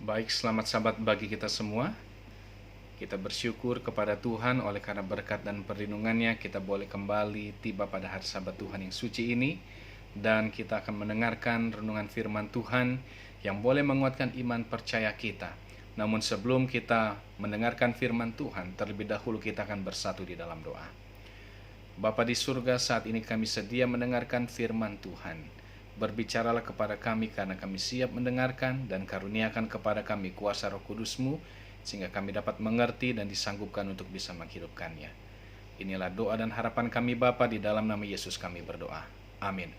Baik, selamat Sabat bagi kita semua. Kita bersyukur kepada Tuhan oleh karena berkat dan perlindungannya kita boleh kembali tiba pada hari Sabat Tuhan yang suci ini. Dan kita akan mendengarkan renungan firman Tuhan yang boleh menguatkan iman percaya kita. Namun sebelum kita mendengarkan firman Tuhan, terlebih dahulu kita akan bersatu di dalam doa. Bapa di surga, saat ini kami sedia mendengarkan firman Tuhan. Berbicaralah kepada kami karena kami siap mendengarkan, dan karuniakan kepada kami kuasa Roh Kudus-Mu sehingga kami dapat mengerti dan disanggupkan untuk bisa menghidupkannya. Inilah doa dan harapan kami Bapa, di dalam nama Yesus kami berdoa. Amin.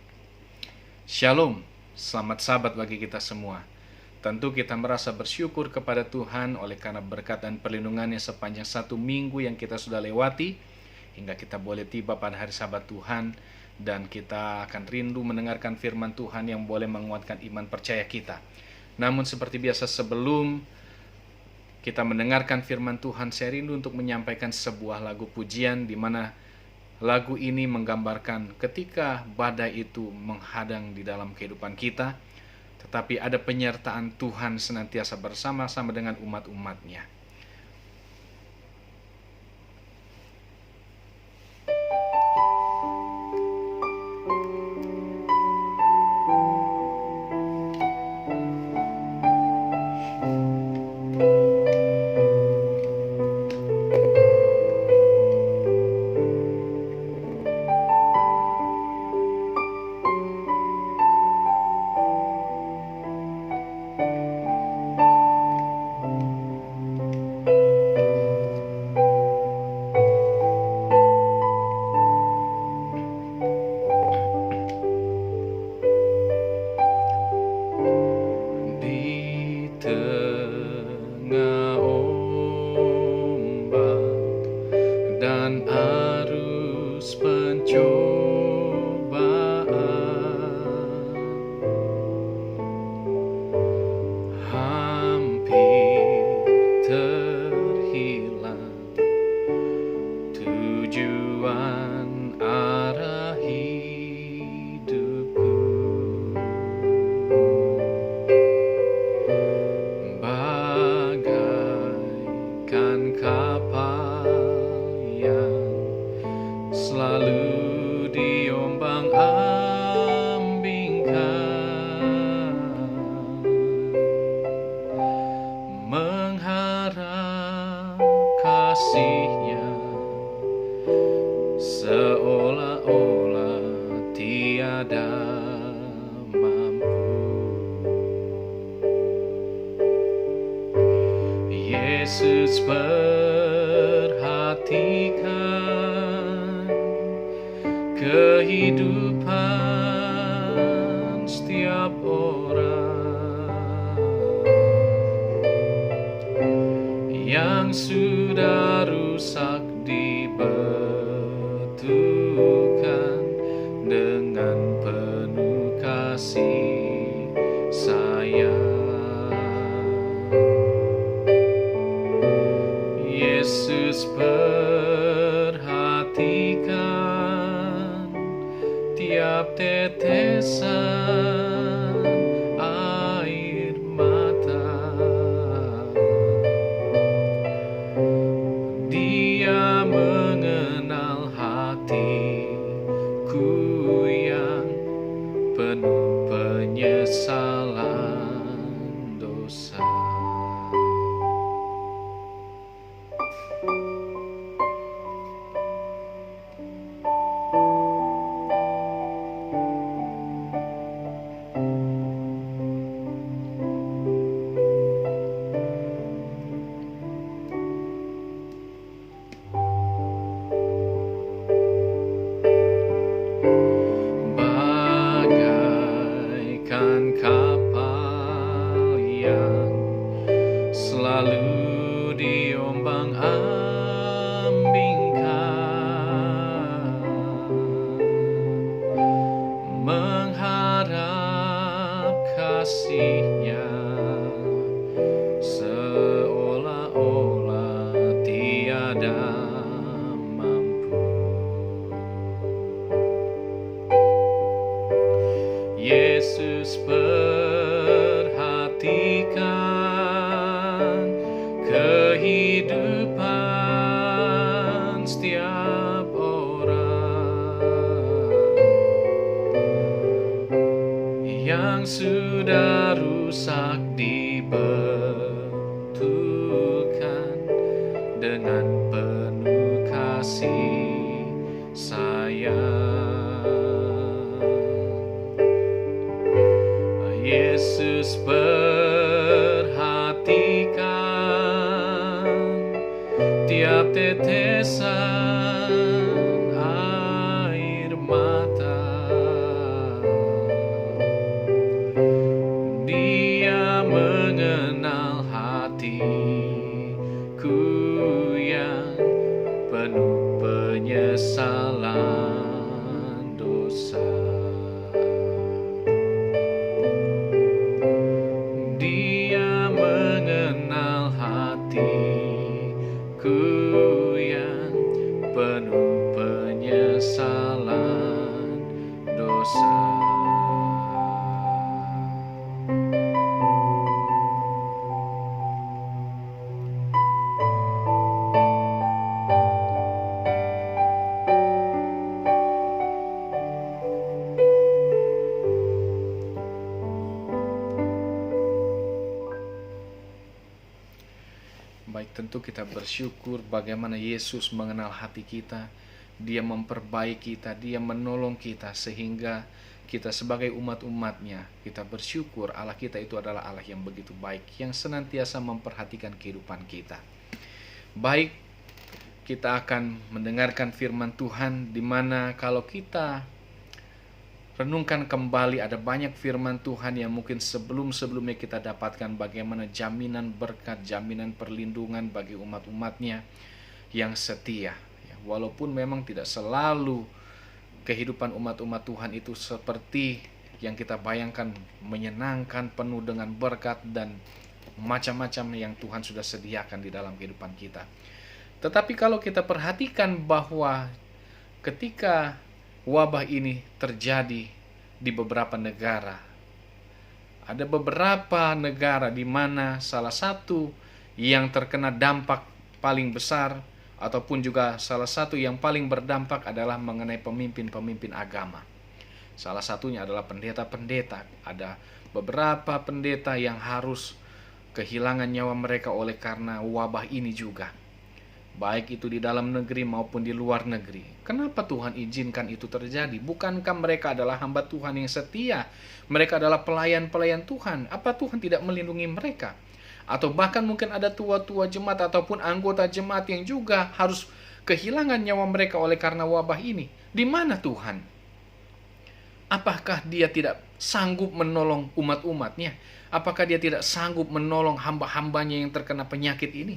Shalom, selamat Sabat bagi kita semua. Tentu kita merasa bersyukur kepada Tuhan oleh karena berkat dan perlindungannya sepanjang 1 minggu yang kita sudah lewati, hingga kita boleh tiba pada hari Sabat Tuhan, dan kita akan rindu mendengarkan firman Tuhan yang boleh menguatkan iman percaya kita. Namun seperti biasa, sebelum kita mendengarkan firman Tuhan, saya rindu untuk menyampaikan sebuah lagu pujian, di mana lagu ini menggambarkan ketika badai itu menghadang di dalam kehidupan kita, tetapi ada penyertaan Tuhan senantiasa bersama-sama dengan umat-umatnya. Yesus perhatikan kehidupan setiap orang yang sudah rusak, dibetulkan dengan penuh kasih sayang. Yesus perhatikan tiap tetesan air mata. Dia mengenal hatiku yang penuh penyesalan dosa. Bagaikan kapal yang selalu diombang-ambingkan, mengharap kasih-Nya seolah-olah tiada mampu. Yesus perhatikan rusak dibetulkan dengan penuh kasih sayang. Yesus perhatikan tiap tetesan air mata. Dia mengenal hatiku yang penuh penyesalan dosa. Dia mengenal hatiku yang penuh penyesalan dosa. Baik, tentu kita bersyukur bagaimana Yesus mengenal hati kita. Dia memperbaiki kita, Dia menolong kita sehingga kita sebagai umat-umatnya, kita bersyukur Allah kita itu adalah Allah yang begitu baik, yang senantiasa memperhatikan kehidupan kita. Baik, kita akan mendengarkan firman Tuhan, di mana kalau kita renungkan kembali, ada banyak firman Tuhan yang mungkin sebelum-sebelumnya kita dapatkan bagaimana jaminan berkat, jaminan perlindungan bagi umat-umatnya yang setia. Walaupun memang tidak selalu kehidupan umat-umat Tuhan itu seperti yang kita bayangkan, menyenangkan, penuh dengan berkat dan macam-macam yang Tuhan sudah sediakan di dalam kehidupan kita. Tetapi kalau kita perhatikan bahwa ketika wabah ini terjadi di beberapa negara, ada beberapa negara di mana salah satu yang terkena dampak paling besar ataupun juga salah satu yang paling berdampak adalah mengenai pemimpin-pemimpin agama. Salah satunya adalah pendeta-pendeta. Ada beberapa pendeta yang harus kehilangan nyawa mereka oleh karena wabah ini juga, baik itu di dalam negeri maupun di luar negeri. Kenapa Tuhan izinkan itu terjadi? Bukankah mereka adalah hamba Tuhan yang setia? Mereka adalah pelayan-pelayan Tuhan. Apa Tuhan tidak melindungi mereka? Atau bahkan mungkin ada tua-tua jemaat ataupun anggota jemaat yang juga harus kehilangan nyawa mereka oleh karena wabah ini. Di mana Tuhan? Apakah Dia tidak sanggup menolong umat-umatnya? Apakah Dia tidak sanggup menolong hamba-hambanya yang terkena penyakit ini?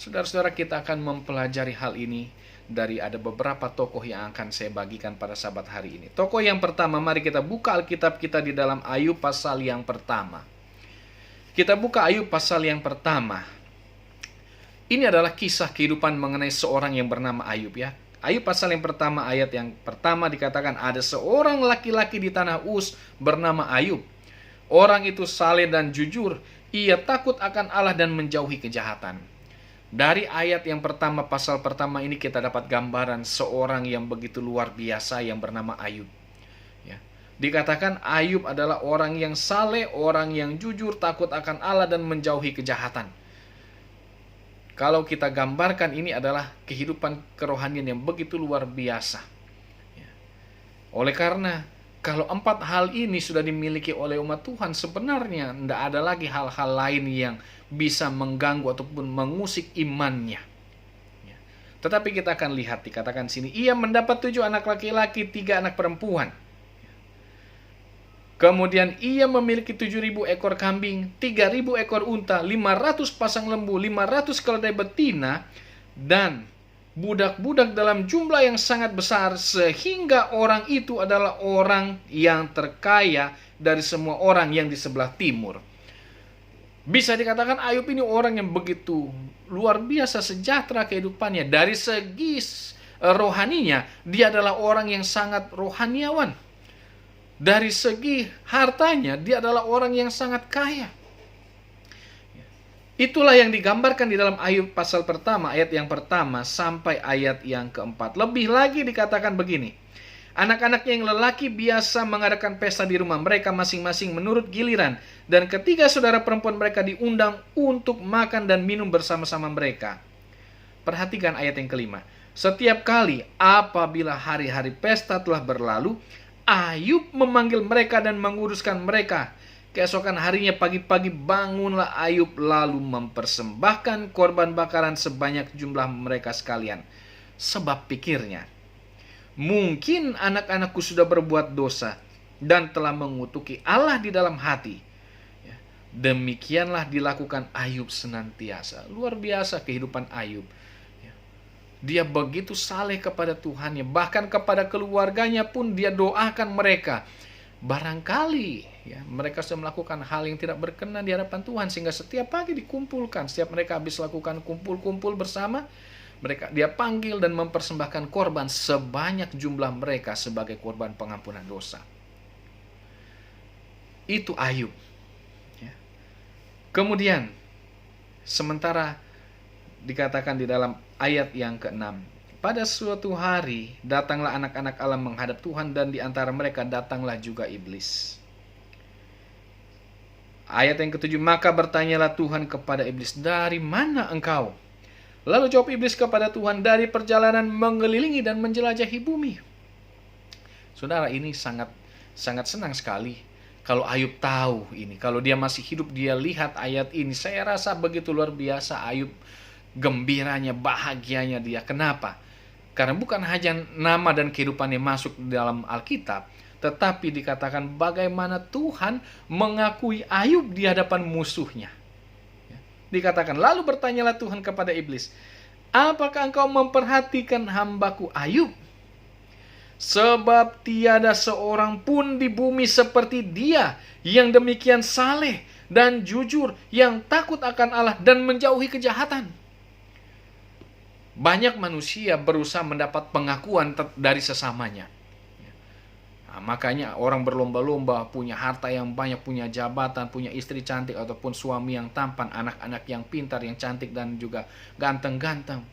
Saudara-saudara, kita akan mempelajari hal ini dari ada beberapa tokoh yang akan saya bagikan pada Sabat hari ini. Tokoh yang pertama, mari kita buka Alkitab kita di dalam Ayub pasal yang pertama. Kita buka Ayub pasal yang pertama. Ini adalah kisah kehidupan mengenai seorang yang bernama Ayub ya. Ayub pasal yang pertama, ayat yang pertama dikatakan, ada seorang laki-laki di tanah Uz bernama Ayub. Orang itu saleh dan jujur, ia takut akan Allah dan menjauhi kejahatan. Dari ayat yang pertama, pasal pertama ini kita dapat gambaran seorang yang begitu luar biasa yang bernama Ayub. Ya. Dikatakan Ayub adalah orang yang saleh, orang yang jujur, takut akan Allah dan menjauhi kejahatan. Kalau kita gambarkan, ini adalah kehidupan kerohanian yang begitu luar biasa. Ya. Oleh karena kalau 4 hal ini sudah dimiliki oleh umat Tuhan, sebenarnya tidak ada lagi hal-hal lain yang bisa mengganggu ataupun mengusik imannya. Ya. Tetapi kita akan lihat, dikatakan sini, ia mendapat 7 anak laki-laki, 3 anak perempuan. Kemudian ia memiliki 7.000 ekor kambing, 3.000 ekor unta, 500 pasang lembu, 500 keledai betina, dan budak-budak dalam jumlah yang sangat besar, sehingga orang itu adalah orang yang terkaya dari semua orang yang di sebelah timur. Bisa dikatakan Ayub ini orang yang begitu luar biasa sejahtera kehidupannya. Dari segi rohaninya, dia adalah orang yang sangat rohaniawan. Dari segi hartanya, dia adalah orang yang sangat kaya. Itulah yang digambarkan di dalam Ayub pasal pertama, ayat yang pertama sampai ayat yang keempat. Lebih lagi dikatakan begini, anak-anaknya yang lelaki biasa mengadakan pesta di rumah mereka masing-masing menurut giliran, Dan ketika saudara perempuan mereka diundang untuk makan dan minum bersama-sama mereka. Perhatikan ayat yang kelima. Setiap kali apabila hari-hari pesta telah berlalu, Ayub memanggil mereka dan menguruskan mereka. Keesokan harinya pagi-pagi bangunlah Ayub lalu mempersembahkan korban bakaran sebanyak jumlah mereka sekalian. Sebab pikirnya, mungkin anak-anakku sudah berbuat dosa dan telah mengutuki Allah di dalam hati. Demikianlah dilakukan Ayub senantiasa. Luar biasa kehidupan Ayub. Dia begitu saleh kepada Tuhannya. Bahkan kepada keluarganya pun dia doakan mereka. Barangkali mereka sudah melakukan hal yang tidak berkenan di hadapan Tuhan. Sehingga setiap pagi dikumpulkan. Setiap mereka habis lakukan kumpul-kumpul bersama, dia panggil dan mempersembahkan korban sebanyak jumlah mereka sebagai korban pengampunan dosa. Itu Ayub. Kemudian, sementara dikatakan di dalam ayat yang ke-6, pada suatu hari datanglah anak-anak Allah menghadap Tuhan dan di antara mereka datanglah juga iblis. Ayat yang ke-7, maka bertanyalah Tuhan kepada iblis, dari mana engkau? Lalu jawab iblis kepada Tuhan, dari perjalanan mengelilingi dan menjelajahi bumi. Saudara, ini sangat senang sekali kalau Ayub tahu ini. Kalau dia masih hidup, dia lihat ayat ini. Saya rasa begitu luar biasa Ayub, gembiranya, bahagianya dia. Kenapa? Karena bukan hanya nama dan kehidupannya masuk dalam Alkitab, tetapi dikatakan bagaimana Tuhan mengakui Ayub di hadapan musuhnya. Dikatakan, lalu bertanyalah Tuhan kepada iblis, apakah engkau memperhatikan hambaku Ayub? Sebab tiada seorang pun di bumi seperti dia yang demikian saleh dan jujur, yang takut akan Allah dan menjauhi kejahatan. Banyak manusia berusaha mendapat pengakuan dari sesamanya. Makanya orang berlomba-lomba punya harta yang banyak, punya jabatan, punya istri cantik ataupun suami yang tampan, anak-anak yang pintar, yang cantik dan juga ganteng-ganteng.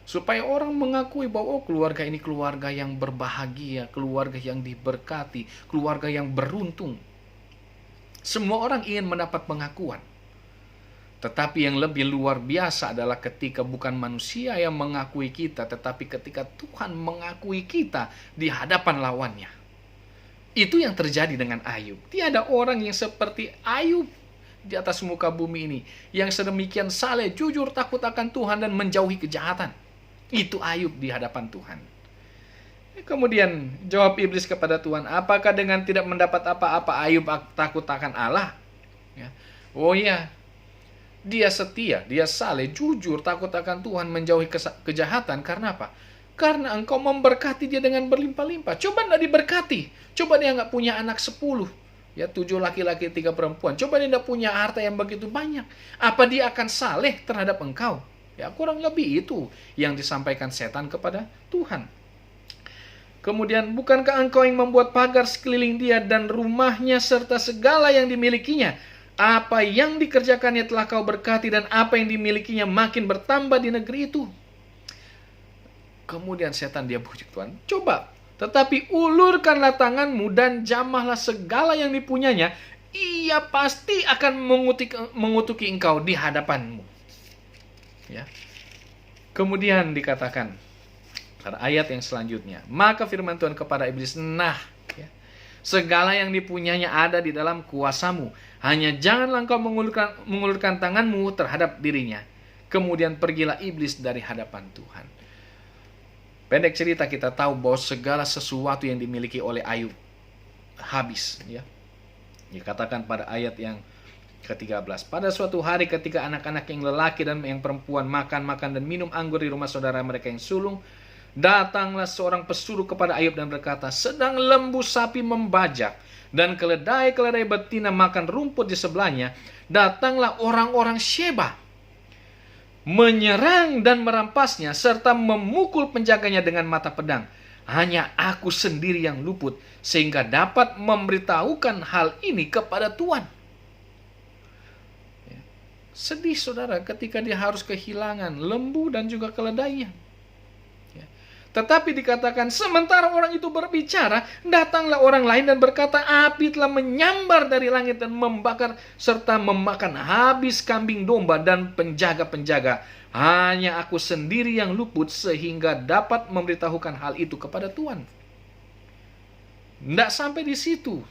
Supaya orang mengakui bahwa keluarga ini keluarga yang berbahagia, keluarga yang diberkati, keluarga yang beruntung. Semua orang ingin mendapat pengakuan. Tetapi yang lebih luar biasa adalah ketika bukan manusia yang mengakui kita, tetapi ketika Tuhan mengakui kita di hadapan lawannya. Itu yang terjadi dengan Ayub. Tiada orang yang seperti Ayub di atas muka bumi ini, yang sedemikian saleh, jujur, takut akan Tuhan dan menjauhi kejahatan. Itu Ayub di hadapan Tuhan. Kemudian jawab iblis kepada Tuhan, apakah dengan tidak mendapat apa-apa Ayub takut akan Allah? Oh ya, dia setia, dia saleh, jujur, takut akan Tuhan, menjauhi kejahatan. Karena apa? Karena engkau memberkati dia dengan berlimpah-limpah. Coba tidak diberkati. Coba dia nggak punya anak 10. 7 laki-laki 3 perempuan. Coba dia tidak punya harta yang begitu banyak. Apa dia akan saleh terhadap engkau? Kurang lebih itu yang disampaikan setan kepada Tuhan. Kemudian, bukankah engkau yang membuat pagar sekeliling dia dan rumahnya serta segala yang dimilikinya? Apa yang dikerjakannya telah kau berkati dan apa yang dimilikinya makin bertambah di negeri itu. Kemudian setan dia bujuk Tuhan, coba, tetapi ulurkanlah tanganmu dan jamahlah segala yang dipunyanya. Ia pasti akan mengutuki engkau di hadapanmu. Kemudian dikatakan pada ayat yang selanjutnya, maka firman Tuhan kepada iblis, segala yang dipunyanya ada di dalam kuasamu, hanya janganlah engkau mengulurkan tanganmu terhadap dirinya. Kemudian pergilah iblis dari hadapan Tuhan. Pendek cerita, kita tahu bahwa segala sesuatu yang dimiliki oleh Ayub habis. Dikatakan pada ayat yang ke-13, pada suatu hari ketika anak-anak yang lelaki dan yang perempuan makan dan minum anggur di rumah saudara mereka yang sulung, datanglah seorang pesuruh kepada Ayub dan berkata, sedang lembu sapi membajak dan keledai-keledai betina makan rumput di sebelahnya, datanglah orang-orang Sheba, menyerang dan merampasnya serta memukul penjaganya dengan mata pedang. Hanya aku sendiri yang luput sehingga dapat memberitahukan hal ini kepada Tuhan. Sedih saudara ketika dia harus kehilangan lembu dan juga keledainya. Tetapi dikatakan, sementara orang itu berbicara, datanglah orang lain dan berkata, api telah menyambar dari langit dan membakar serta memakan habis kambing domba dan penjaga-penjaga. Hanya aku sendiri yang luput sehingga dapat memberitahukan hal itu kepada Tuhan. Tidak sampai di situ.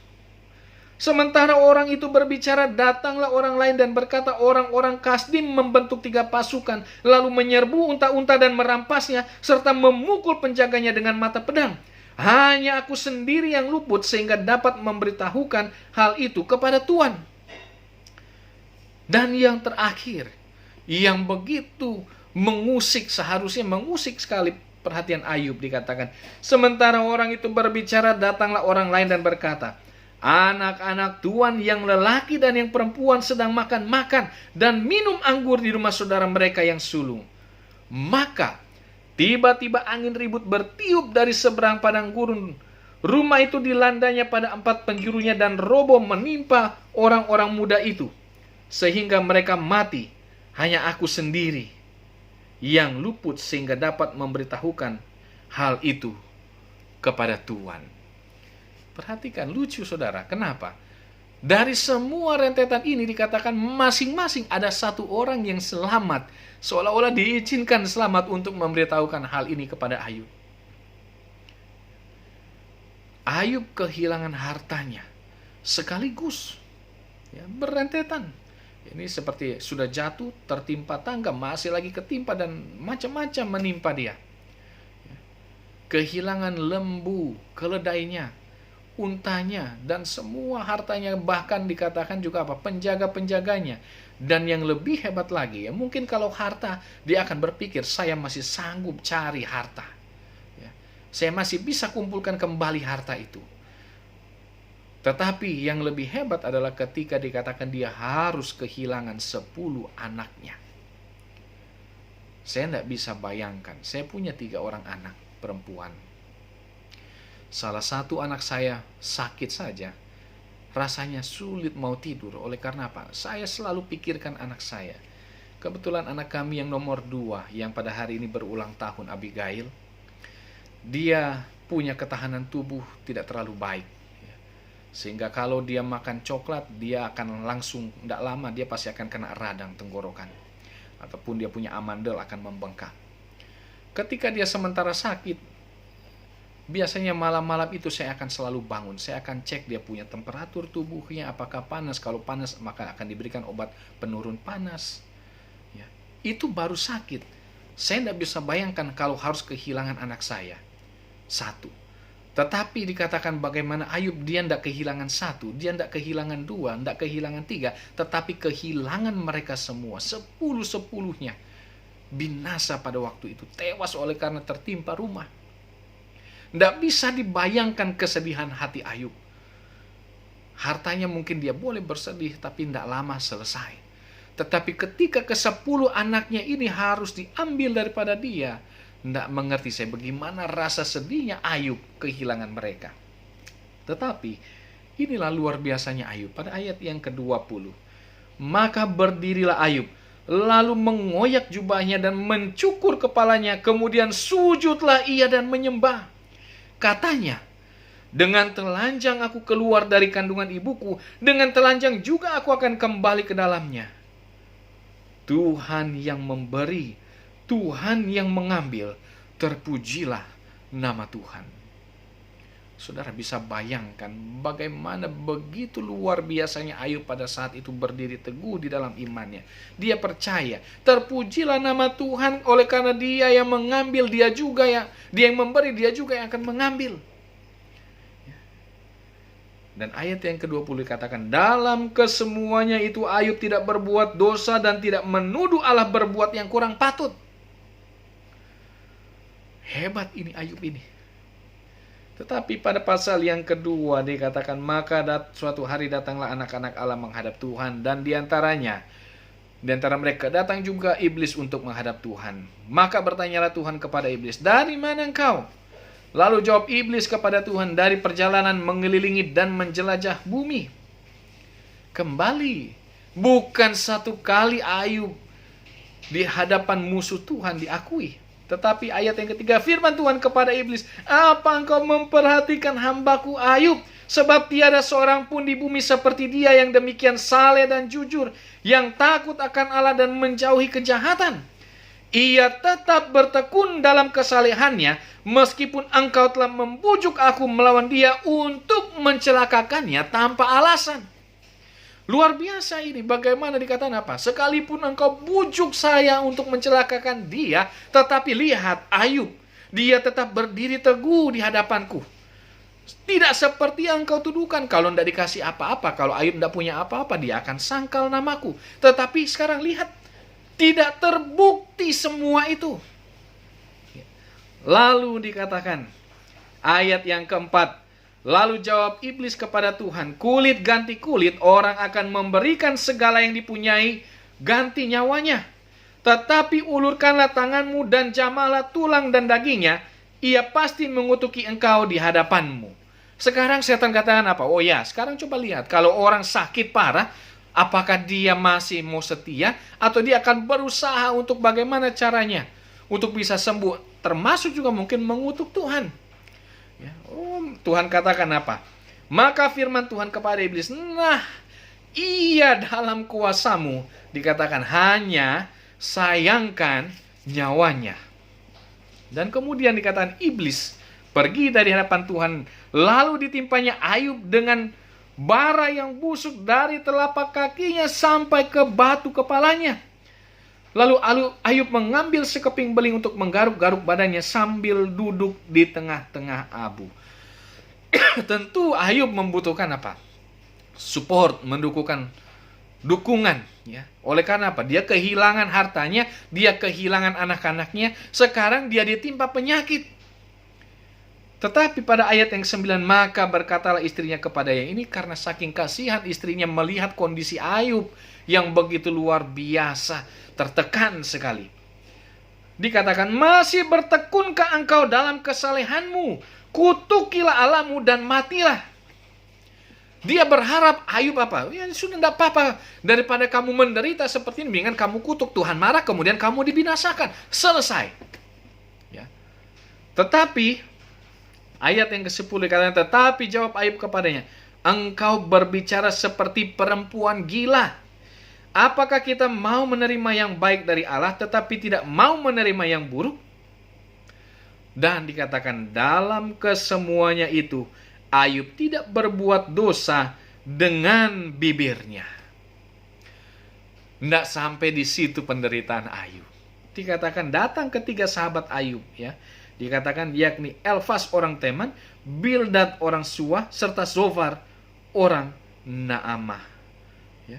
Sementara orang itu berbicara, datanglah orang lain dan berkata, orang-orang Kasdim membentuk 3 pasukan, lalu menyerbu unta-unta dan merampasnya, serta memukul penjaganya dengan mata pedang. Hanya aku sendiri yang luput sehingga dapat memberitahukan hal itu kepada Tuhan. Dan yang terakhir, yang begitu mengusik, seharusnya mengusik sekali perhatian Ayub, dikatakan, sementara orang itu berbicara, datanglah orang lain dan berkata, anak-anak Tuhan yang lelaki dan yang perempuan sedang makan-makan dan minum anggur di rumah saudara mereka yang sulung. Maka tiba-tiba angin ribut bertiup dari seberang padang gurun. Rumah itu dilandanya pada 4 penjurunya dan roboh menimpa orang-orang muda itu, sehingga mereka mati. Hanya aku sendiri yang luput sehingga dapat memberitahukan hal itu kepada Tuhan. Perhatikan, lucu saudara. Kenapa? Dari semua rentetan ini dikatakan masing-masing ada 1 orang yang selamat. Seolah-olah diizinkan selamat untuk memberitahukan hal ini kepada Ayub. Ayub kehilangan hartanya sekaligus, ya, berentetan. Ini seperti sudah jatuh, tertimpa tangga, masih lagi ketimpa dan macam-macam menimpa dia. Kehilangan lembu, keledainya, untanya, dan semua hartanya, bahkan dikatakan juga penjaga-penjaganya. Dan yang lebih hebat lagi, ya, mungkin kalau harta, dia akan berpikir, saya masih sanggup cari harta, ya, saya masih bisa kumpulkan kembali harta itu. Tetapi yang lebih hebat adalah ketika dikatakan dia harus kehilangan 10 anaknya. Saya tidak bisa bayangkan, saya punya 3 orang anak perempuan. Salah satu anak saya sakit saja, rasanya sulit mau tidur. Oleh karena apa? Saya selalu pikirkan anak saya. Kebetulan anak kami yang nomor 2, yang pada hari ini berulang tahun, Abigail, dia punya ketahanan tubuh tidak terlalu baik. Sehingga kalau dia makan coklat, dia akan langsung, tidak lama, dia pasti akan kena radang tenggorokan. Ataupun dia punya amandel akan membengkak. Ketika dia sementara sakit, biasanya malam-malam itu saya akan selalu bangun. Saya akan cek dia punya temperatur tubuhnya, apakah panas. Kalau panas, maka akan diberikan obat penurun panas. Ya, itu baru sakit. Saya tidak bisa bayangkan kalau harus kehilangan anak saya. 1. Tetapi dikatakan bagaimana Ayub, dia tidak kehilangan 1, dia tidak kehilangan 2, tidak kehilangan 3, tetapi kehilangan mereka semua, 10-10-nya binasa pada waktu itu, tewas oleh karena tertimpa rumah. Tidak bisa dibayangkan kesedihan hati Ayub. Hartanya mungkin dia boleh bersedih, tapi tidak lama selesai. Tetapi ketika ke-10 anaknya ini harus diambil daripada dia, tidak mengerti saya bagaimana rasa sedihnya Ayub kehilangan mereka. Tetapi inilah luar biasanya Ayub pada ayat yang ke-20. Maka berdirilah Ayub, lalu mengoyak jubahnya dan mencukur kepalanya, kemudian sujudlah ia dan menyembah. Katanya, dengan telanjang aku keluar dari kandungan ibuku, dengan telanjang juga aku akan kembali ke dalamnya. Tuhan yang memberi, Tuhan yang mengambil, terpujilah nama Tuhan. Saudara bisa bayangkan bagaimana begitu luar biasanya Ayub pada saat itu berdiri teguh di dalam imannya. Dia percaya, terpujilah nama Tuhan, oleh karena dia yang mengambil, dia yang memberi, dia juga yang akan mengambil. Dan ayat yang ke-20 dikatakan, dalam kesemuanya itu Ayub tidak berbuat dosa dan tidak menuduh Allah berbuat yang kurang patut. Hebat ini Ayub ini. Tetapi pada pasal yang kedua dikatakan, maka suatu hari datanglah anak-anak Allah menghadap Tuhan, dan di antara mereka datang juga iblis untuk menghadap Tuhan. Maka bertanyalah Tuhan kepada iblis, dari mana engkau? Lalu jawab iblis kepada Tuhan, dari perjalanan mengelilingi dan menjelajah bumi. Kembali, bukan 1 kali Ayub di hadapan musuh Tuhan diakui, Tetapi ayat yang ketiga, firman Tuhan kepada iblis, apa engkau memperhatikan hambaku Ayub? Sebab tiada seorang pun di bumi seperti dia yang demikian saleh dan jujur, yang takut akan Allah dan menjauhi kejahatan. Ia tetap bertekun dalam kesalehannya, meskipun engkau telah membujuk aku melawan dia untuk mencelakakannya tanpa alasan. Luar biasa ini, bagaimana dikatakan apa? Sekalipun engkau bujuk saya untuk mencelakakan dia, tetapi lihat Ayub, dia tetap berdiri teguh di hadapanku. Tidak seperti yang engkau tuduhkan, kalau tidak dikasih apa-apa, kalau Ayub tidak punya apa-apa, dia akan sangkal namaku. Tetapi sekarang lihat, tidak terbukti semua itu. Lalu dikatakan, ayat yang keempat, lalu jawab iblis kepada Tuhan, kulit ganti kulit, orang akan memberikan segala yang dipunyai ganti nyawanya. Tetapi ulurkanlah tanganmu dan jamahlah tulang dan dagingnya, ia pasti mengutuki engkau di hadapanmu. Sekarang setan katakan apa? Oh ya, sekarang coba lihat, kalau orang sakit parah, apakah dia masih mau setia, atau dia akan berusaha untuk bagaimana caranya untuk bisa sembuh, termasuk juga mungkin mengutuk Tuhan. Ya, Tuhan katakan apa? Maka firman Tuhan kepada iblis, nah, ia dalam kuasamu, dikatakan hanya sayangkan nyawanya. Dan kemudian dikatakan iblis pergi dari hadapan Tuhan, lalu ditimpanya Ayub dengan bara yang busuk dari telapak kakinya sampai ke batu kepalanya. Lalu Ayub mengambil sekeping beling untuk menggaruk-garuk badannya sambil duduk di tengah-tengah abu. Tentu Ayub membutuhkan apa? Support, dukungan. Ya. Oleh karena apa? Dia kehilangan hartanya, dia kehilangan anak-anaknya, sekarang dia ditimpa penyakit. Tetapi pada ayat yang 9, maka berkatalah istrinya kepadanya, ini karena saking kasihan istrinya melihat kondisi Ayub yang begitu luar biasa, tertekan sekali. Dikatakan, masih bertekunkah engkau dalam kesalehanmu? Kutukilah Allahmu dan matilah. Dia berharap Ayub apa? Ya sudah tidak apa-apa, daripada kamu menderita seperti ini, mendingan kamu kutuk, Tuhan marah, kemudian kamu dibinasakan. Selesai. Ya. Tetapi ayat yang ke-10 dikatakan, tetapi jawab Ayub kepadanya, engkau berbicara seperti perempuan gila. Apakah kita mau menerima yang baik dari Allah, tetapi tidak mau menerima yang buruk? Dan dikatakan, dalam kesemuanya itu, Ayub tidak berbuat dosa dengan bibirnya. Tidak sampai di situ penderitaan Ayub. Dikatakan, datang ketiga sahabat Ayub, ya. Dikatakan yakni Elfas orang Teman, Bildad orang Suah, serta Zofar orang Naamah. Ya.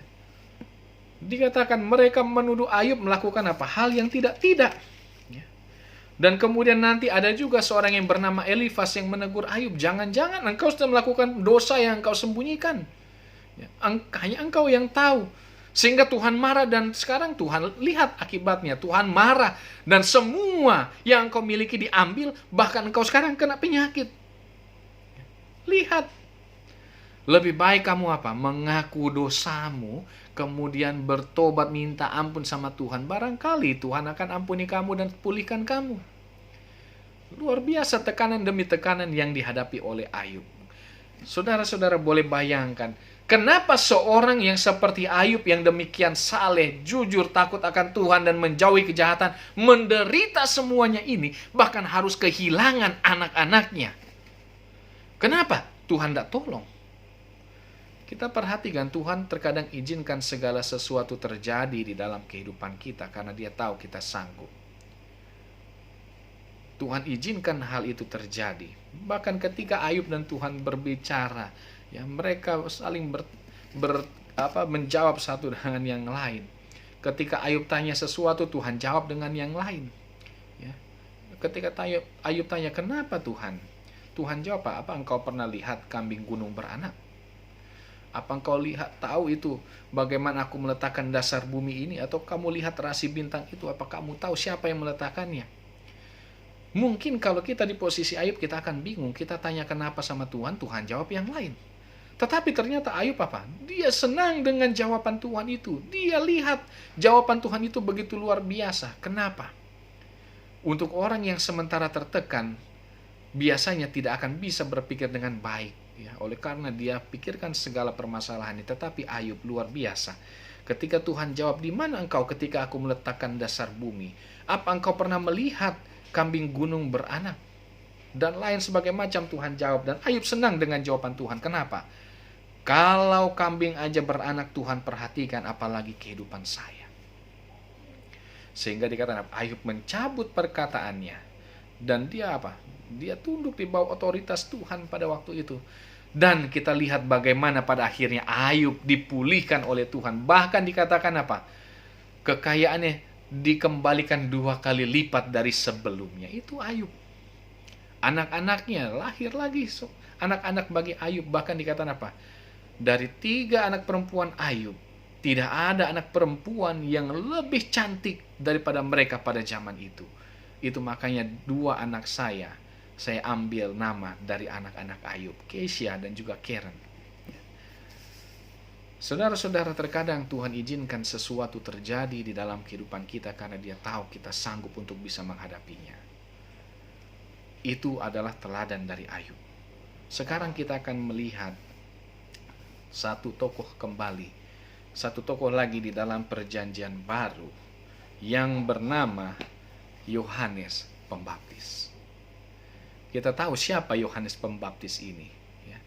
Dikatakan mereka menuduh Ayub melakukan apa? Hal yang tidak-tidak. Ya. Dan kemudian nanti ada juga seorang yang bernama Elifas yang menegur Ayub, jangan-jangan engkau sudah melakukan dosa yang engkau sembunyikan. Ya. Hanya engkau yang tahu. Sehingga Tuhan marah, dan sekarang Tuhan lihat akibatnya. Tuhan marah dan semua yang engkau miliki diambil, bahkan engkau sekarang kena penyakit. Lihat. Lebih baik kamu apa? Mengaku dosamu, kemudian bertobat minta ampun sama Tuhan. Barangkali Tuhan akan ampuni kamu dan pulihkan kamu. Luar biasa tekanan demi tekanan yang dihadapi oleh Ayub. Saudara-saudara boleh bayangkan, kenapa seorang yang seperti Ayub yang demikian saleh, jujur, takut akan Tuhan dan menjauhi kejahatan, menderita semuanya ini, bahkan harus kehilangan anak-anaknya. Kenapa? Tuhan tidak tolong. Kita perhatikan, Tuhan terkadang izinkan segala sesuatu terjadi di dalam kehidupan kita karena Dia tahu kita sanggup. Tuhan izinkan hal itu terjadi. Bahkan ketika Ayub dan Tuhan berbicara, ya, mereka saling menjawab satu dengan yang lain. Ketika Ayub tanya sesuatu, Tuhan jawab dengan yang lain. Ya. Ketika Ayub tanya, kenapa Tuhan? Tuhan jawab, apa engkau pernah lihat kambing gunung beranak? Apa engkau tahu itu bagaimana aku meletakkan dasar bumi ini? Atau kamu lihat rasi bintang itu? Apa kamu tahu siapa yang meletakkannya? Mungkin kalau kita di posisi Ayub, kita akan bingung. Kita tanya kenapa sama Tuhan, Tuhan jawab yang lain. Tetapi ternyata Ayub apa? Dia senang dengan jawaban Tuhan itu. Dia lihat jawaban Tuhan itu begitu luar biasa. Kenapa? Untuk orang yang sementara tertekan, biasanya tidak akan bisa berpikir dengan baik, ya, oleh karena dia pikirkan segala permasalahan. Tetapi Ayub luar biasa. Ketika Tuhan jawab, "Di mana engkau ketika aku meletakkan dasar bumi? Apa engkau pernah melihat kambing gunung beranak?" Dan lain sebagai macam Tuhan jawab. Dan Ayub senang dengan jawaban Tuhan. Kenapa? Kalau kambing aja beranak Tuhan perhatikan, apalagi kehidupan saya. Sehingga dikatakan Ayub mencabut perkataannya. Dan dia apa? Dia tunduk di bawah otoritas Tuhan pada waktu itu. Dan kita lihat bagaimana pada akhirnya Ayub dipulihkan oleh Tuhan. Bahkan dikatakan apa? Kekayaannya dikembalikan 2 kali lipat dari sebelumnya. Itu Ayub. Anak-anaknya lahir lagi. Anak-anak bagi Ayub. Bahkan dikatakan apa? Dari 3 anak perempuan Ayub, tidak ada anak perempuan yang lebih cantik daripada mereka pada zaman itu. Itu makanya 2 anak saya ambil nama dari anak-anak Ayub, Kesia dan juga Karen. Saudara-saudara, terkadang Tuhan izinkan sesuatu terjadi di dalam kehidupan kita karena Dia tahu kita sanggup untuk bisa menghadapinya. Itu adalah teladan dari Ayub. Sekarang kita akan melihat satu tokoh kembali, satu tokoh lagi di dalam Perjanjian Baru yang bernama Yohanes Pembaptis. Kita tahu siapa Yohanes Pembaptis ini, ya.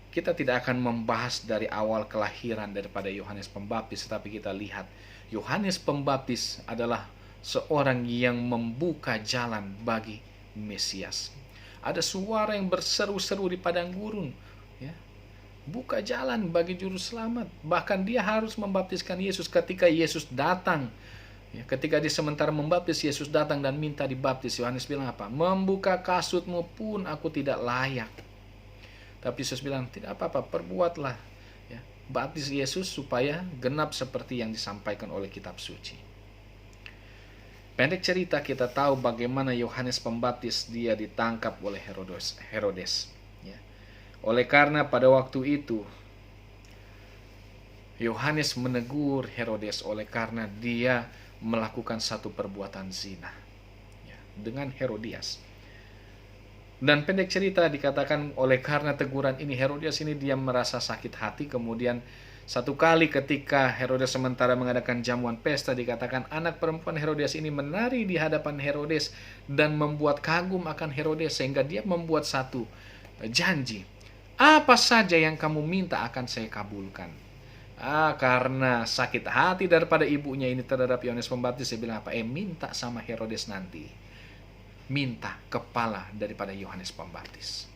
Kita tidak akan membahas dari awal kelahiran daripada Yohanes Pembaptis, tetapi kita lihat Yohanes Pembaptis adalah seorang yang membuka jalan bagi Mesias. Ada suara yang berseru-seru di padang gurun, ya. Buka jalan bagi juru selamat. Bahkan dia harus membaptiskan Yesus ketika Yesus datang. Ya, ketika dia sementara membaptis, Yesus datang dan minta dibaptis. Yohanes bilang apa? "Membuka kasutmu pun aku tidak layak." Tapi Yesus bilang, "Tidak apa-apa, perbuatlah." Ya, baptis Yesus supaya genap seperti yang disampaikan oleh kitab suci. Pendek cerita, kita tahu bagaimana Yohanes Pembaptis dia ditangkap oleh Herodes. Ya. Oleh karena pada waktu itu Yohanes menegur Herodes oleh karena dia melakukan satu perbuatan zina, ya, dengan Herodias. Dan pendek cerita dikatakan oleh karena teguran ini Herodias ini dia merasa sakit hati. Kemudian satu kali ketika Herodes sementara mengadakan jamuan pesta, dikatakan anak perempuan Herodias ini menari di hadapan Herodes dan membuat kagum akan Herodes, sehingga dia membuat satu janji, "Apa saja yang kamu minta akan saya kabulkan." Karena sakit hati daripada ibunya ini terhadap Yohanes Pembaptis, dia bilang apa? Minta sama Herodes nanti. Minta kepala daripada Yohanes Pembaptis.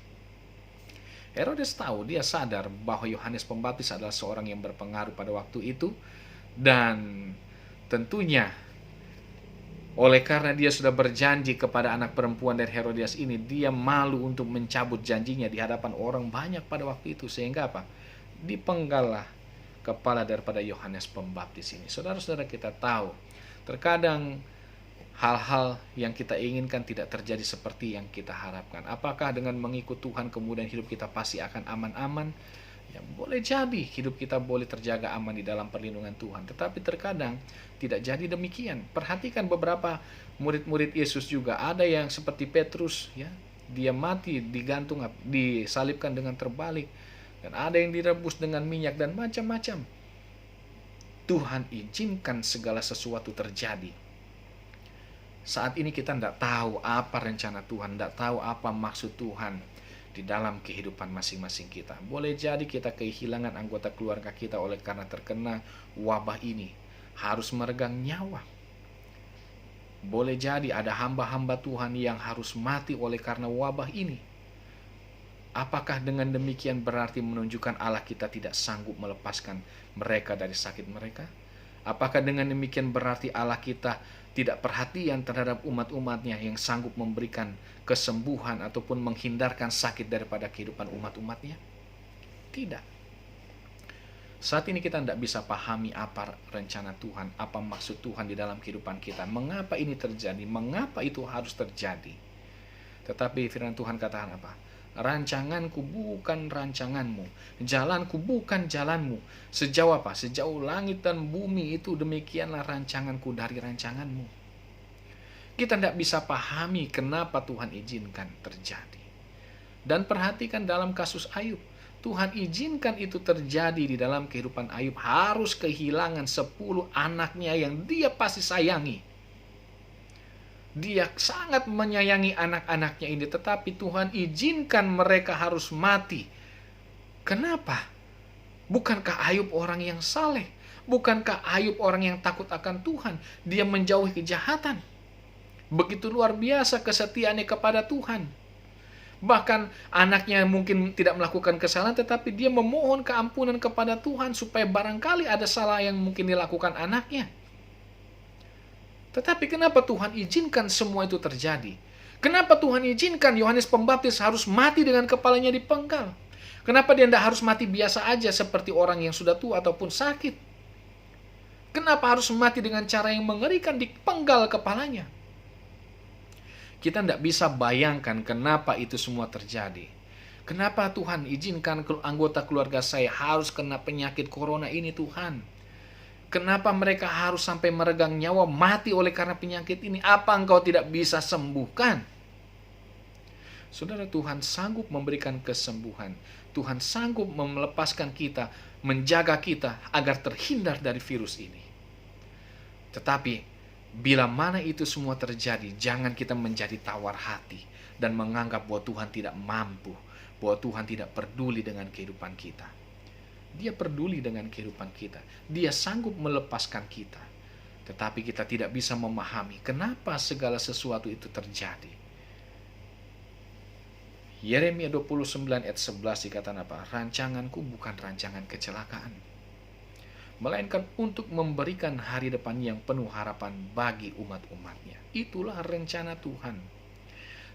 Herodes tahu, dia sadar bahwa Yohanes Pembaptis adalah seorang yang berpengaruh pada waktu itu. Dan tentunya oleh karena dia sudah berjanji kepada anak perempuan dari Herodias ini, dia malu untuk mencabut janjinya di hadapan orang banyak pada waktu itu. Sehingga apa? Dipenggallah kepala daripada Yohanes Pembaptis ini. Saudara-saudara, kita tahu terkadang hal-hal yang kita inginkan tidak terjadi seperti yang kita harapkan. Apakah dengan mengikut Tuhan kemudian hidup kita pasti akan aman-aman? Ya, boleh jadi hidup kita boleh terjaga aman di dalam perlindungan Tuhan. Tetapi terkadang tidak jadi demikian. Perhatikan beberapa murid-murid Yesus juga. Ada yang seperti Petrus, ya, dia mati digantung, disalibkan dengan terbalik. Dan ada yang direbus dengan minyak dan macam-macam. Tuhan izinkan segala sesuatu terjadi. Saat ini kita tidak tahu apa rencana Tuhan, tidak tahu apa maksud Tuhan di dalam kehidupan masing-masing kita. Boleh jadi kita kehilangan anggota keluarga kita oleh karena terkena wabah ini, harus meregang nyawa. Boleh jadi ada hamba-hamba Tuhan yang harus mati oleh karena wabah ini. Apakah dengan demikian berarti menunjukkan Allah kita tidak sanggup melepaskan mereka dari sakit mereka? Apakah dengan demikian berarti Allah kita tidak perhatian terhadap umat-umatnya yang sanggup memberikan kesembuhan ataupun menghindarkan sakit daripada kehidupan umat-umatnya? Tidak. Saat ini kita tidak bisa pahami apa rencana Tuhan, apa maksud Tuhan di dalam kehidupan kita. Mengapa ini terjadi? Mengapa itu harus terjadi? Tetapi firman Tuhan katakan apa? Rancanganku bukan rancanganmu, jalanku bukan jalanmu. Sejauh apa? Sejauh langit dan bumi itu demikianlah rancanganku dari rancanganmu. Kita tidak bisa pahami kenapa Tuhan izinkan terjadi. Dan perhatikan dalam kasus Ayub. Tuhan izinkan itu terjadi di dalam kehidupan Ayub. Harus kehilangan 10 anaknya yang dia pasti sayangi. Dia sangat menyayangi anak-anaknya ini. Tetapi Tuhan izinkan mereka harus mati. Kenapa? Bukankah Ayub orang yang saleh? Bukankah Ayub orang yang takut akan Tuhan? Dia menjauhi kejahatan. Begitu luar biasa kesetiaannya kepada Tuhan. Bahkan anaknya mungkin tidak melakukan kesalahan, tetapi dia memohon keampunan kepada Tuhan supaya barangkali ada salah yang mungkin dilakukan anaknya. Tetapi kenapa Tuhan izinkan semua itu terjadi? Kenapa Tuhan izinkan Yohanes Pembaptis harus mati dengan kepalanya dipenggal? Kenapa dia tidak harus mati biasa aja seperti orang yang sudah tua ataupun sakit? Kenapa harus mati dengan cara yang mengerikan, dipenggal kepalanya? Kita tidak bisa bayangkan kenapa itu semua terjadi. Kenapa Tuhan izinkan anggota keluarga saya harus kena penyakit corona ini, Tuhan? Kenapa mereka harus sampai meregang nyawa, mati oleh karena penyakit ini? Apa Engkau tidak bisa sembuhkan? Saudara, Tuhan sanggup memberikan kesembuhan. Tuhan sanggup melepaskan kita, menjaga kita agar terhindar dari virus ini. Tetapi bila mana itu semua terjadi, jangan kita menjadi tawar hati dan menganggap bahwa Tuhan tidak mampu, bahwa Tuhan tidak peduli dengan kehidupan kita. Dia peduli dengan kehidupan kita. Dia sanggup melepaskan kita. Tetapi kita tidak bisa memahami kenapa segala sesuatu itu terjadi. Yeremia 29 ayat 11 dikatakan apa? Rancanganku bukan rancangan kecelakaan, melainkan untuk memberikan hari depan yang penuh harapan bagi umat-umatnya. Itulah rencana Tuhan.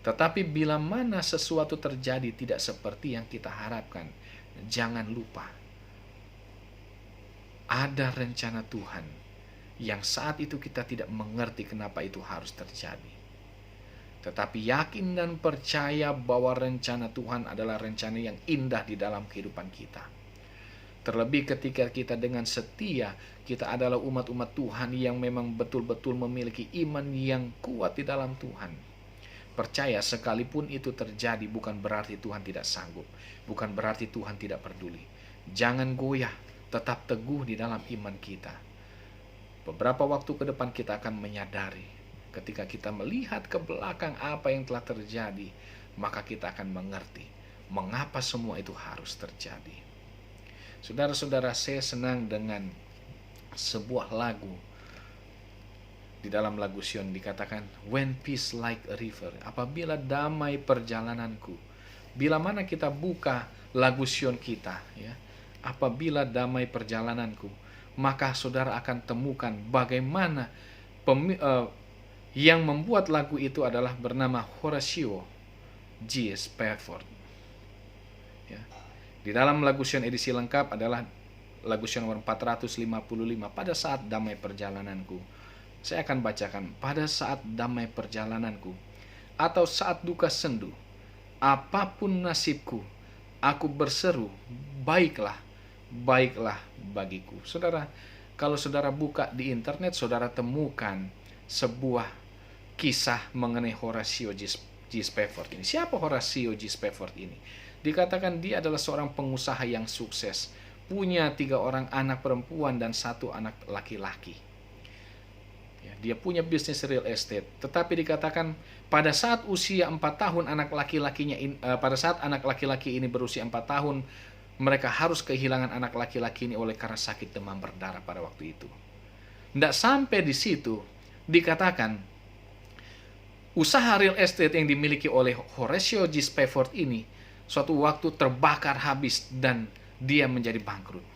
Tetapi bila mana sesuatu terjadi tidak seperti yang kita harapkan, jangan lupa ada rencana Tuhan yang saat itu kita tidak mengerti kenapa itu harus terjadi. Tetapi yakin dan percaya bahwa rencana Tuhan adalah rencana yang indah di dalam kehidupan kita. Terlebih ketika kita dengan setia, kita adalah umat-umat Tuhan yang memang betul-betul memiliki iman yang kuat di dalam Tuhan. Percaya sekalipun itu terjadi bukan berarti Tuhan tidak sanggup. Bukan berarti Tuhan tidak peduli. Jangan goyah, tetap teguh di dalam iman kita. Beberapa waktu ke depan kita akan menyadari, ketika kita melihat ke belakang apa yang telah terjadi, maka kita akan mengerti mengapa semua itu harus terjadi. Saudara-saudara, saya senang dengan sebuah lagu. Di dalam lagu Sion dikatakan, when peace like a river, apabila damai perjalananku. Bila mana kita buka lagu Sion kita, ya, apabila damai perjalananku, maka saudara akan temukan bagaimana yang membuat lagu itu adalah bernama Horatio G. Spafford. Ya. Di dalam lagu Sion edisi lengkap adalah lagu Sion nomor 455, pada saat damai perjalananku. Saya akan bacakan, pada saat damai perjalananku, atau saat duka sendu, apapun nasibku, aku berseru, baiklah, baiklah bagiku. Saudara, kalau saudara buka di internet, saudara temukan sebuah kisah mengenai Horatio G. Spafford ini. Siapa Horatio G. Spafford ini? Dikatakan dia adalah seorang pengusaha yang sukses, punya 3 orang anak perempuan dan 1 anak laki-laki. Ya, dia punya bisnis real estate. Tetapi dikatakan pada saat usia 4 tahun pada saat anak laki-laki ini berusia 4 tahun, mereka harus kehilangan anak laki-laki ini oleh karena sakit demam berdarah pada waktu itu. Tidak sampai di situ, dikatakan usaha real estate yang dimiliki oleh Horatio G. Spafford ini suatu waktu terbakar habis dan dia menjadi bangkrut.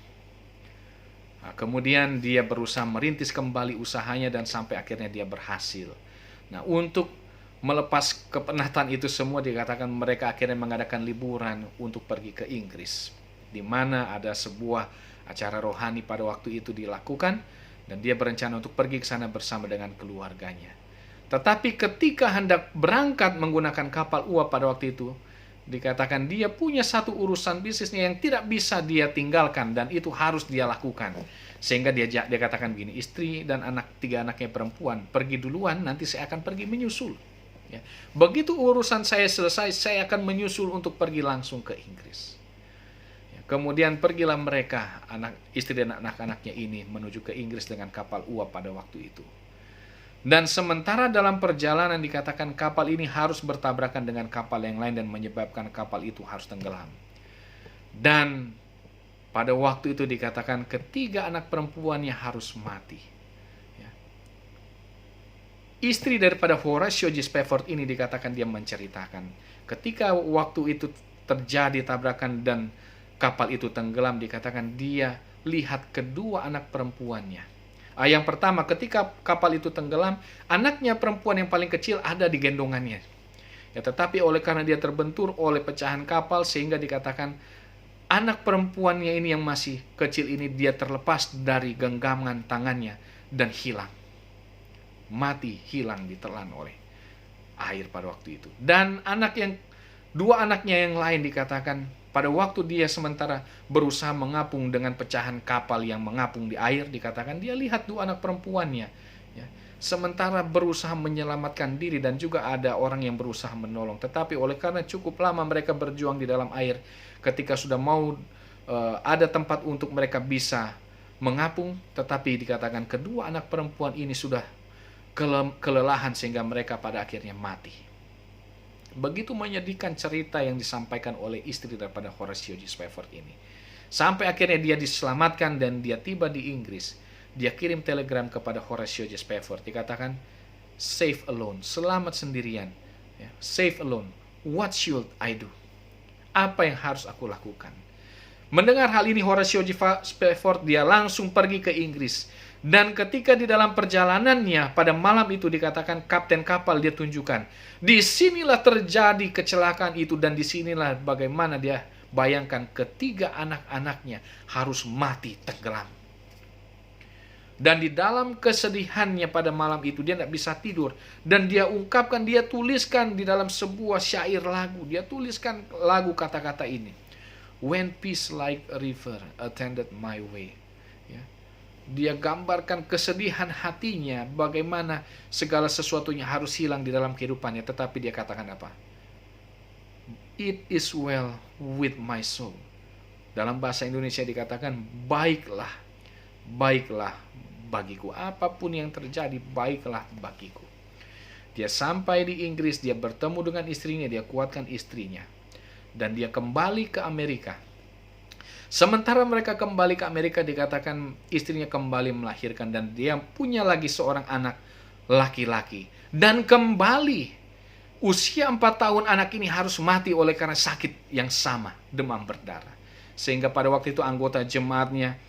Nah, kemudian dia berusaha merintis kembali usahanya dan sampai akhirnya dia berhasil. Nah, untuk melepas kepenatan itu semua, dikatakan mereka akhirnya mengadakan liburan untuk pergi ke Inggris, di mana ada sebuah acara rohani pada waktu itu dilakukan, dan dia berencana untuk pergi ke sana bersama dengan keluarganya. Tetapi ketika hendak berangkat menggunakan kapal uap pada waktu itu, Dikatakan dia punya satu urusan bisnisnya yang tidak bisa dia tinggalkan dan itu harus dia lakukan. Sehingga dia katakan begini, istri dan tiga anaknya perempuan pergi duluan, nanti saya akan pergi menyusul. Ya. Begitu urusan saya selesai, saya akan menyusul untuk pergi langsung ke Inggris. Ya. Kemudian pergilah mereka, istri dan anak-anaknya ini menuju ke Inggris dengan kapal uap pada waktu itu. Dan sementara dalam perjalanan dikatakan kapal ini harus bertabrakan dengan kapal yang lain dan menyebabkan kapal itu harus tenggelam. Dan pada waktu itu dikatakan ketiga anak perempuannya harus mati. Ya. Istri daripada Horatio G. Spafford ini dikatakan dia menceritakan ketika waktu itu terjadi tabrakan dan kapal itu tenggelam, dikatakan dia lihat kedua anak perempuannya. Yang pertama, ketika kapal itu tenggelam, anaknya perempuan yang paling kecil ada di gendongannya. Ya, tetapi oleh karena dia terbentur oleh pecahan kapal, sehingga dikatakan anak perempuannya ini yang masih kecil ini dia terlepas dari genggaman tangannya dan hilang. Mati, hilang, ditelan oleh air pada waktu itu. Dan dua anaknya yang lain dikatakan pada waktu dia sementara berusaha mengapung dengan pecahan kapal yang mengapung di air, dikatakan dia lihat dua anak perempuannya. Ya, sementara berusaha menyelamatkan diri dan juga ada orang yang berusaha menolong. Tetapi oleh karena cukup lama mereka berjuang di dalam air, ketika sudah mau ada tempat untuk mereka bisa mengapung, tetapi dikatakan kedua anak perempuan ini sudah kelelahan sehingga mereka pada akhirnya mati. Begitu menyedihkan cerita yang disampaikan oleh istri daripada Horatio G. Spafford ini. Sampai akhirnya dia diselamatkan dan dia tiba di Inggris. Dia kirim telegram kepada Horatio G. Spafford. Dikatakan, safe alone, selamat sendirian. Ya, safe alone, what should I do? Apa yang harus aku lakukan? Mendengar hal ini Horatio G. Spafford dia langsung pergi ke Inggris. Dan ketika di dalam perjalanannya pada malam itu dikatakan kapten kapal dia tunjukkan. Disinilah terjadi kecelakaan itu dan disinilah bagaimana dia bayangkan ketiga anak-anaknya harus mati tenggelam. Dan di dalam kesedihannya pada malam itu dia tidak bisa tidur. Dan dia ungkapkan, dia tuliskan di dalam sebuah syair lagu. Dia tuliskan lagu kata-kata ini. When peace like a river attended my way. Dia gambarkan kesedihan hatinya, bagaimana segala sesuatunya harus hilang di dalam kehidupannya. Tetapi dia katakan apa? It is well with my soul. Dalam bahasa Indonesia dikatakan, baiklah, baiklah bagiku. Apapun yang terjadi, baiklah bagiku. Dia sampai di Inggris, dia bertemu dengan istrinya, dia kuatkan istrinya. Dan dia kembali ke Amerika. Sementara mereka kembali ke Amerika dikatakan istrinya kembali melahirkan dan dia punya lagi seorang anak laki-laki. Dan kembali usia 4 tahun anak ini harus mati oleh karena sakit yang sama, demam berdarah. Sehingga pada waktu itu anggota jemaatnya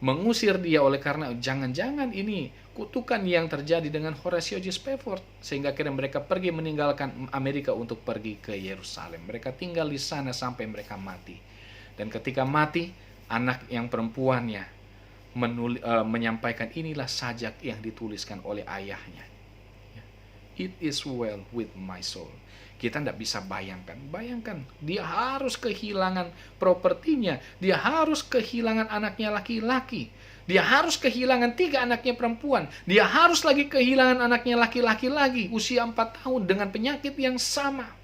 mengusir dia oleh karena jangan-jangan ini kutukan yang terjadi dengan Horatio G. Spafford. Sehingga akhirnya mereka pergi meninggalkan Amerika untuk pergi ke Yerusalem. Mereka tinggal di sana sampai mereka mati. Dan ketika mati, anak yang perempuannya menyampaikan inilah sajak yang dituliskan oleh ayahnya. It is well with my soul. Kita tidak bisa bayangkan. Bayangkan, dia harus kehilangan propertinya. Dia harus kehilangan anaknya laki-laki. Dia harus kehilangan 3 anaknya perempuan. Dia harus lagi kehilangan anaknya laki-laki lagi. Usia 4 tahun dengan penyakit yang sama.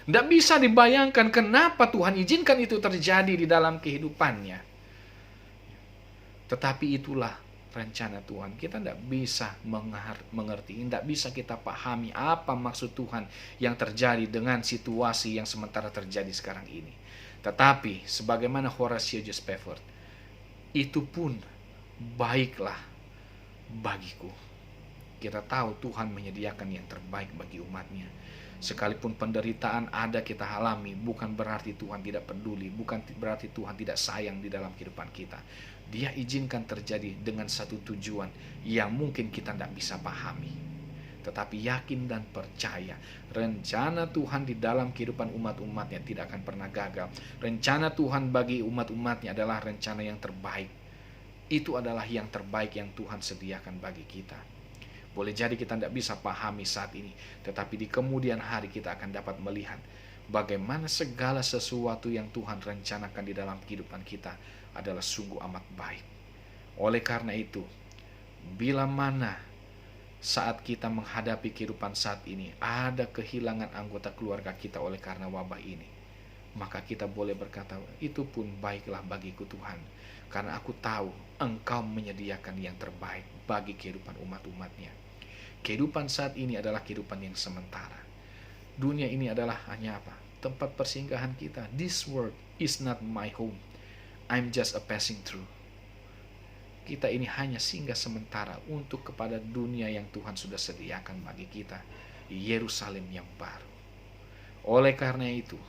Tidak bisa dibayangkan kenapa Tuhan izinkan itu terjadi di dalam kehidupannya. Tetapi itulah rencana Tuhan. Kita tidak bisa mengerti, tidak bisa kita pahami apa maksud Tuhan yang terjadi dengan situasi yang sementara terjadi sekarang ini. Tetapi sebagaimana Horatio G. Spafford, itu pun baiklah bagiku. Kita tahu Tuhan menyediakan yang terbaik bagi umatnya. Sekalipun penderitaan ada kita alami, bukan berarti Tuhan tidak peduli, bukan berarti Tuhan tidak sayang di dalam kehidupan kita. Dia izinkan terjadi dengan satu tujuan yang mungkin kita tidak bisa pahami. Tetapi yakin dan percaya, rencana Tuhan di dalam kehidupan umat-umatnya tidak akan pernah gagal. Rencana Tuhan bagi umat-umatnya adalah rencana yang terbaik. Itu adalah yang terbaik yang Tuhan sediakan bagi kita. Boleh jadi kita tidak bisa pahami saat ini, tetapi di kemudian hari kita akan dapat melihat bagaimana segala sesuatu yang Tuhan rencanakan di dalam kehidupan kita adalah sungguh amat baik. Oleh karena itu, bila mana saat kita menghadapi kehidupan saat ini ada kehilangan anggota keluarga kita oleh karena wabah ini, maka kita boleh berkata, itu pun baiklah bagiku Tuhan, karena aku tahu Engkau menyediakan yang terbaik bagi kehidupan umat-umatnya. Kehidupan saat ini adalah kehidupan yang sementara. Dunia ini adalah hanya apa? Tempat persinggahan kita. This world is not my home. I'm just a passing through. Kita ini hanya singgah sementara untuk kepada dunia yang Tuhan sudah sediakan bagi kita, Yerusalem yang baru. Oleh karena itu,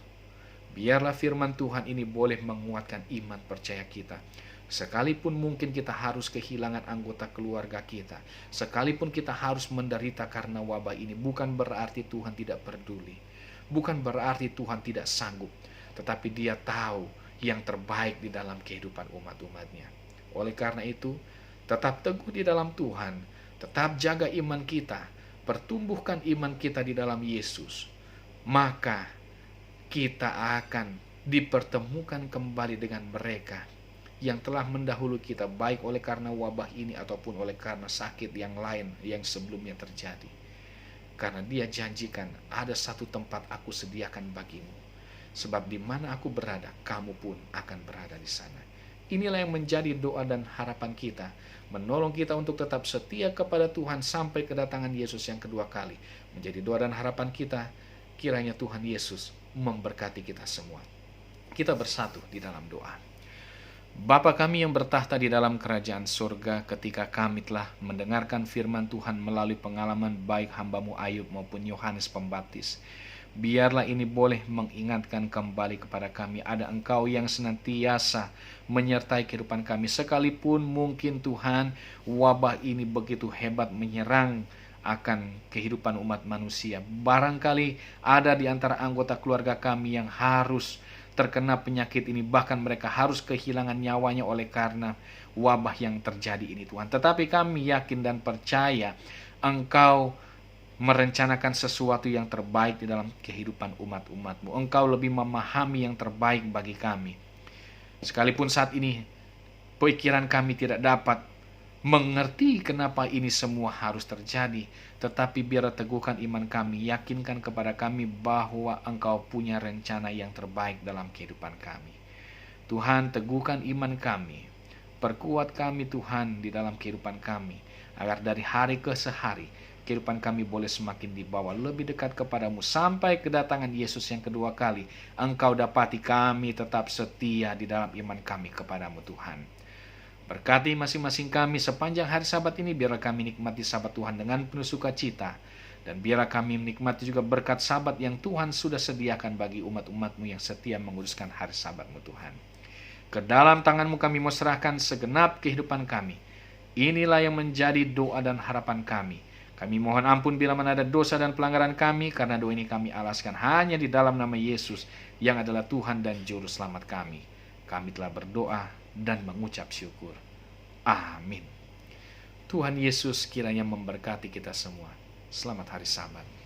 biarlah firman Tuhan ini boleh menguatkan iman percaya kita. Sekalipun mungkin kita harus kehilangan anggota keluarga kita, sekalipun kita harus menderita karena wabah ini, bukan berarti Tuhan tidak peduli, bukan berarti Tuhan tidak sanggup, tetapi Dia tahu yang terbaik di dalam kehidupan umat-umatnya. Oleh karena itu, tetap teguh di dalam Tuhan, tetap jaga iman kita, pertumbuhkan iman kita di dalam Yesus, maka kita akan dipertemukan kembali dengan mereka yang telah mendahului kita, baik oleh karena wabah ini ataupun oleh karena sakit yang lain yang sebelumnya terjadi. Karena Dia janjikan, ada satu tempat aku sediakan bagimu, sebab di mana aku berada, kamu pun akan berada di sana. Inilah yang menjadi doa dan harapan kita, menolong kita untuk tetap setia kepada Tuhan sampai kedatangan Yesus yang kedua kali. Menjadi doa dan harapan kita, kiranya Tuhan Yesus memberkati kita semua. Kita bersatu di dalam doa. Bapa kami yang bertahta di dalam kerajaan surga, ketika kami telah mendengarkan firman Tuhan melalui pengalaman baik hamba-Mu Ayub maupun Yohanes Pembaptis, biarlah ini boleh mengingatkan kembali kepada kami, ada Engkau yang senantiasa menyertai kehidupan kami. Sekalipun mungkin Tuhan, wabah ini begitu hebat menyerang akan kehidupan umat manusia. Barangkali ada di antara anggota keluarga kami yang harus terkena penyakit ini, bahkan mereka harus kehilangan nyawanya oleh karena wabah yang terjadi ini Tuhan. Tetapi kami yakin dan percaya Engkau merencanakan sesuatu yang terbaik di dalam kehidupan umat-umat-Mu. Engkau lebih memahami yang terbaik bagi kami. Sekalipun saat ini pikiran kami tidak dapat mengerti kenapa ini semua harus terjadi, tetapi biarlah teguhkan iman kami, yakinkan kepada kami bahwa Engkau punya rencana yang terbaik dalam kehidupan kami. Tuhan, teguhkan iman kami, perkuat kami Tuhan di dalam kehidupan kami, agar dari hari ke hari kehidupan kami boleh semakin dibawa lebih dekat kepadamu sampai kedatangan Yesus yang kedua kali. Engkau dapati kami tetap setia di dalam iman kami kepadamu Tuhan. Berkati masing-masing kami sepanjang hari Sabat ini, biarlah kami nikmati Sabat Tuhan dengan penuh sukacita, dan biarlah kami menikmati juga berkat Sabat yang Tuhan sudah sediakan bagi umat-umat-Mu yang setia menguduskan hari Sabat-Mu Tuhan. Ke dalam tangan-Mu kami mau serahkan segenap kehidupan kami. Inilah yang menjadi doa dan harapan kami. Kami mohon ampun bila mana ada dosa dan pelanggaran kami, karena doa ini kami alaskan hanya di dalam nama Yesus yang adalah Tuhan dan Juru Selamat kami. Kami telah berdoa dan mengucap syukur. Amin. Tuhan Yesus kiranya memberkati kita semua. Selamat hari Sabat.